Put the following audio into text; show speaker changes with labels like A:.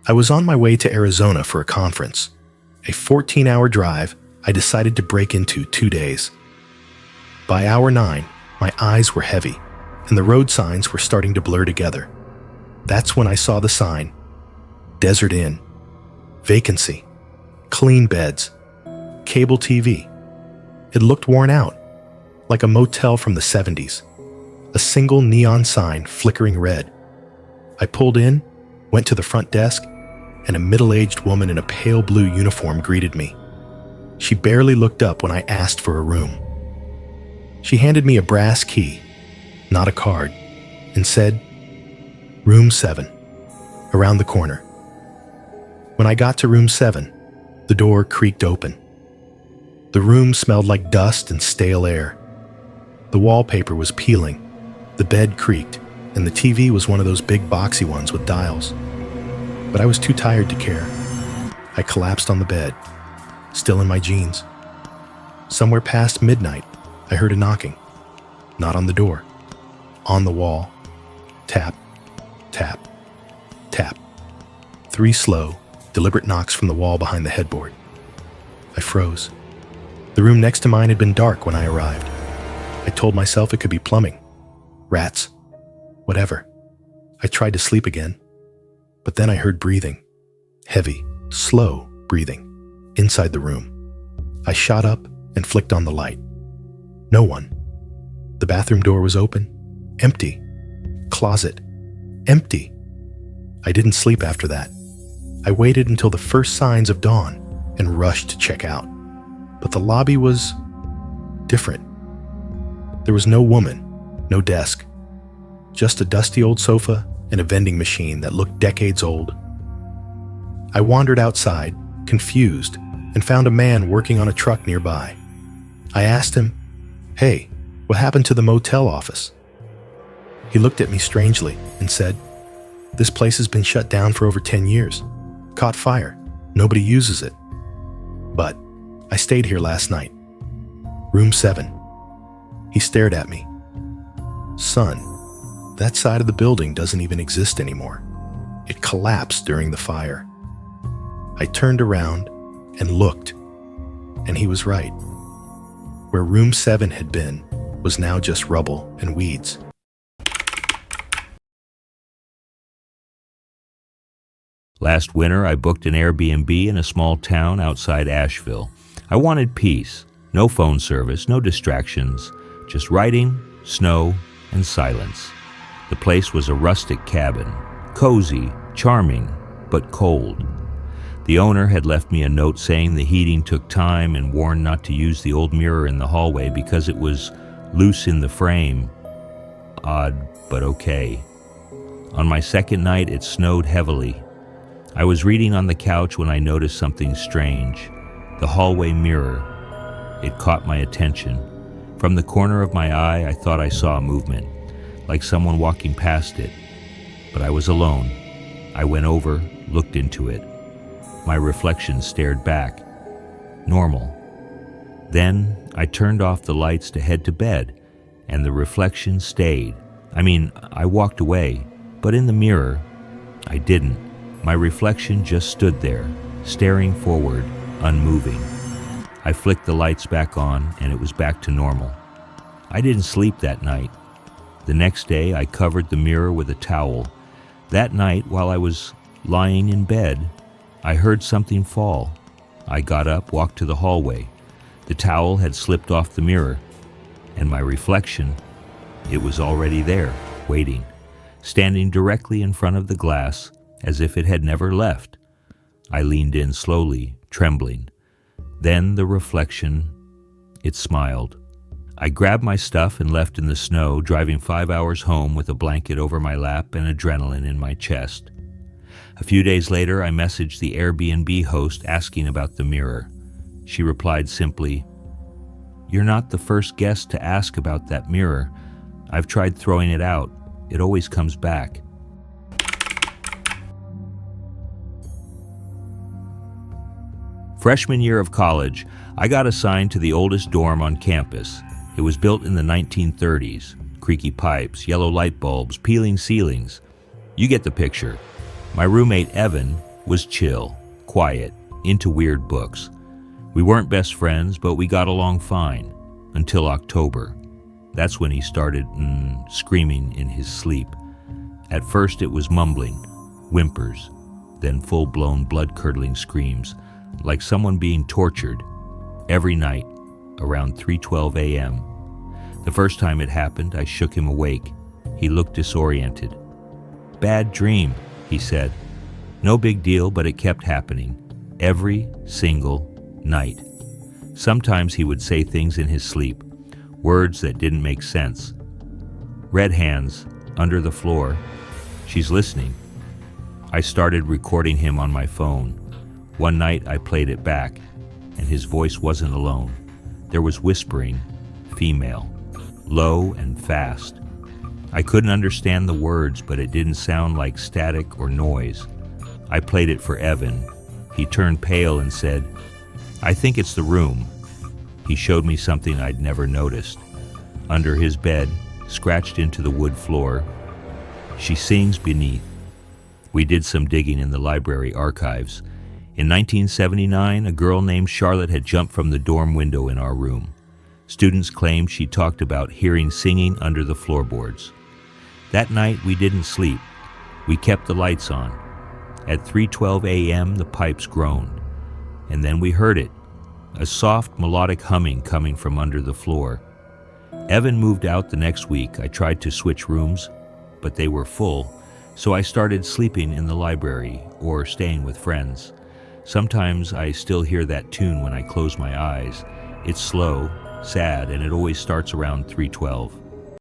A: I was on my way to Arizona for a conference. A 14-hour drive I decided to break into 2 days. By hour 9, my eyes were heavy, and the road signs were starting to blur together. That's when I saw the sign, Desert Inn, vacancy, clean beds, cable TV. It looked worn out, like a motel from the 70s, a single neon sign flickering red. I pulled in, went to the front desk, and a middle-aged woman in a pale blue uniform greeted me. She barely looked up when I asked for a room. She handed me a brass key, not a card, and said, "Room 7, around the corner." When I got to room 7, the door creaked open. The room smelled like dust and stale air. The wallpaper was peeling, the bed creaked, and the TV was one of those big boxy ones with dials. But I was too tired to care. I collapsed on the bed, still in my jeans. Somewhere past midnight, I heard a knocking. Not on the door, on the wall. Tap, tap, tap. 3 slow, deliberate knocks from the wall behind the headboard. I froze. The room next to mine had been dark when I arrived. I told myself it could be plumbing, rats, whatever. I tried to sleep again, but then I heard breathing, heavy, slow breathing, inside the room. I shot up and flicked on the light. No one. The bathroom door was open, empty. Closet, empty. I didn't sleep after that. I waited until the first signs of dawn and rushed to check out. But the lobby was different. There was no woman, no desk, just a dusty old sofa and a vending machine that looked decades old. I wandered outside, confused, and found a man working on a truck nearby. I asked him, "Hey, what happened to the motel office?" He looked at me strangely and said, "This place has been shut down for over 10 years. Caught fire. Nobody uses it. But I stayed here last night. Room 7. He stared at me. "Son, that side of the building doesn't even exist anymore. It collapsed during the fire." I turned around and looked, and he was right. Where room 7 had been was now just rubble and weeds.
B: Last winter, I booked an Airbnb in a small town outside Asheville. I wanted peace, no phone service, no distractions, just writing, snow, and silence. The place was a rustic cabin, cozy, charming, but cold. The owner had left me a note saying the heating took time and warned not to use the old mirror in the hallway because it was loose in the frame. Odd, but okay. On my second night, it snowed heavily. I was reading on the couch when I noticed something strange. The hallway mirror. It caught my attention. From the corner of my eye, I thought I saw a movement, like someone walking past it. But I was alone. I went over, looked into it. My reflection stared back. Normal. Then I turned off the lights to head to bed, and the reflection stayed. I walked away, but in the mirror, I didn't. My reflection just stood there, staring forward, unmoving. I flicked the lights back on, and it was back to normal. I didn't sleep that night. The next day, I covered the mirror with a towel. That night, while I was lying in bed, I heard something fall. I got up, walked to the hallway. The towel had slipped off the mirror, and my reflection, it was already there, waiting, standing directly in front of the glass, as if it had never left. I leaned in slowly, trembling. Then the reflection, it smiled. I grabbed my stuff and left in the snow, driving 5 hours home with a blanket over my lap and adrenaline in my chest. A few days later, I messaged the Airbnb host asking about the mirror. She replied simply, "You're not the first guest to ask about that mirror. I've tried throwing it out. It always comes back." Freshman year of college, I got assigned to the oldest dorm on campus. It was built in the 1930s. Creaky pipes, yellow light bulbs, peeling ceilings. You get the picture. My roommate, Evan, was chill, quiet, into weird books. We weren't best friends, but we got along fine, until October. That's when he started screaming in his sleep. At first it was mumbling, whimpers, then full-blown blood-curdling screams, like someone being tortured, every night, around 3:12 a.m. The first time it happened, I shook him awake. He looked disoriented. "Bad dream," he said. No big deal, but it kept happening, every single night. Sometimes he would say things in his sleep, words that didn't make sense. "Red hands, under the floor. She's listening." I started recording him on my phone. One night I played it back, and his voice wasn't alone. There was whispering, female, low and fast. I couldn't understand the words, but it didn't sound like static or noise. I played it for Evan. He turned pale and said, "I think it's the room." He showed me something I'd never noticed. Under his bed, scratched into the wood floor, "She sings beneath." We did some digging in the library archives. In 1979, a girl named Charlotte had jumped from the dorm window in our room. Students claimed she talked about hearing singing under the floorboards. That night, we didn't sleep. We kept the lights on. At 3:12 a.m., the pipes groaned. And then we heard it, a soft melodic humming coming from under the floor. Evan moved out the next week. I tried to switch rooms, but they were full, so I started sleeping in the library or staying with friends. Sometimes I still hear that tune when I close my eyes. It's slow, sad, and it always starts around 3:12.